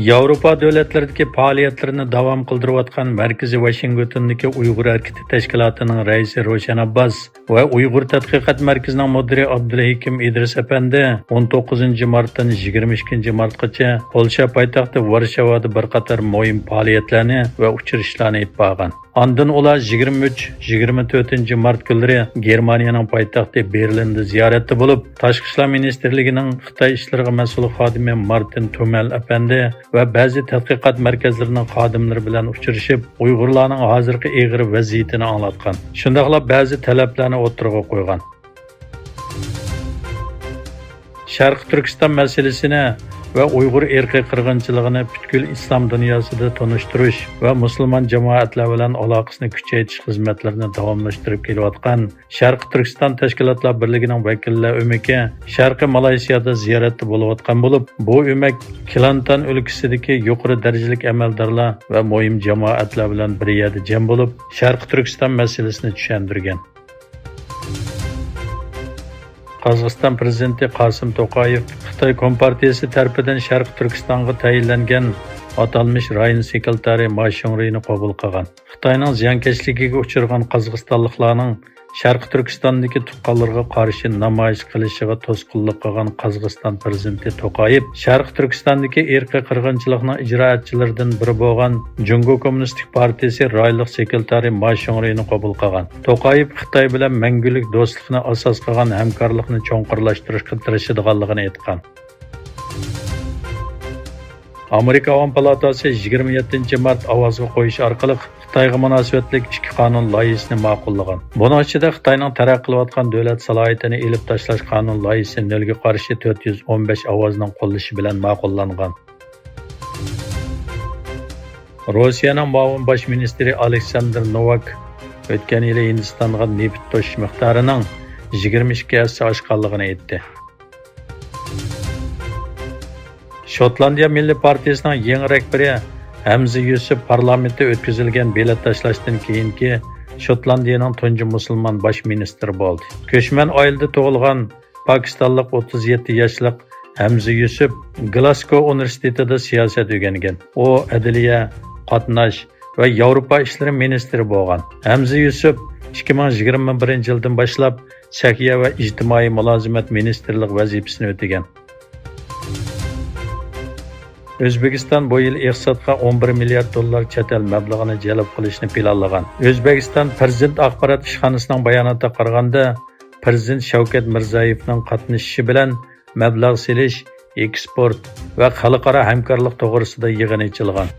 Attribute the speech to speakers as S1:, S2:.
S1: Yevropa davlatlaridagi faoliyatlarini davom qildirayotgan Markaziy Washingtondagi Uyg'ur harakati tashkilotining raisi Ravshan Abbos va Uyg'ur tadqiqot markazining mudiri Abdulhakim Idris apandi 19 martdan 22 martgacha Polsha poytaxti Varshavada bir qator muhim faoliyatlarni va uchrashishlarni olib borgan. Ondan ular 23-24 mart kunlari Germaniyaning poytaxti Berlinda ziyoratda bo'lib, Tashqi ishlar ministrligining Xitoy ishlariga mas'ul xodimi Martin Tummel apandi va ba'zi tadqiqot markazlarining xodimlari bilan uchrashib, Uyg'urlarning hozirgi og'ir vaziyatini anglatgan. Shundaqla ba'zi talablarni o'tirg'a qo'ygan. Sharq Turkiston masalasini va Uyg'ur irqiy qirg'inchiligini butkul islom dunyosida tonishtirish va musulmon jamoatlar bilan aloqasini kuchaytirish xizmatlarini davomlashtirib kelayotgan Sharq Turkiston tashkilotlar birligining vakillari o'maki Sharqiy Malayziyada ziyoratda bo'layotgan bo'lib, bu o'mak Kelantan o'lkasidagi yuqori darajalik amaldorlar va muhim jamoatlar bilan bir yerda jam bo'lib, Sharq Turkiston masalasini tushuntirgan. Qozog'iston prezidenti Qosim To'qayev Xitoy Kompartiyasi tarafidan Sharq Turkistonga tayinlangan atalmış rayon sekretari Ma Shunrini qabul qilgan. Xitoyning ziyonkashligiga uchragan qozog'istonliklarning Sharq Turkistondagi tuqqanlarga qarshi namoyish qilishiga to'sqinlik qilgan Qozog'iston prezidenti To'qayev Sharq Turkistondagi irqiy qirg'inchilikning ijroatchilaridan biri bo'lgan Jungo Kommunistik partiyasi rayonlik sekretari Ma Shunrini qabul qilgan. To'qayev Xitoy bilan mangulik do'stlikni asos qilgan hamkorlikni cho'nqirlashtirishga tirishadiganligini aytgan. Amerika Avam palatasi 27 mart ovozga qo'yish orqali Xitoyga munosabatlik ikki qonun loyihasini ma'qullagan. Buning ichida Xitoyning taraqqiy qilayotgan davlat salohiyatini elib tashlash qonun loyihasi nolga qarshi 415 ovozning qo'llashi bilan ma'qullangan. Rossiyaning muavin bosh ministri Aleksandr Novak o'tgan yili Hindistonga neft toshish miqdorining 22 hassa oshganligini aytdi. Shotlandiya Milliy partiyasining yangi rahbari Hamza Yusuf parlamentda o'tkazilgan belat tashlashdan keyingi Shotlandiyaning tunji musulmon bosh ministri bo'ldi. Ko'chman oilada tug'ilgan Pokistonlik 37 yoshli Hamza Yusuf Glasgow universitetida siyosat o'rgangan. U adliya, qatnash va Yevropa ishlari ministri bo'lgan. Hamza Yusuf 2021-yildan boshlab Sahiya va ijtimoiy mulozimat ministrlik vazifasini o'tagan. O'zbekiston bu yil iqtisodga 11 milliard dollar chet el mablag'ini jalb qilishni planlagan. O'zbekiston Prezident axborot ishxonasining bayonotiga qaraganda, Prezident Shavkat Mirziyoyevning qatnashishi bilan mablag' selish, eksport va xalqaro hamkorlik to'g'risida yig'in ochilgan.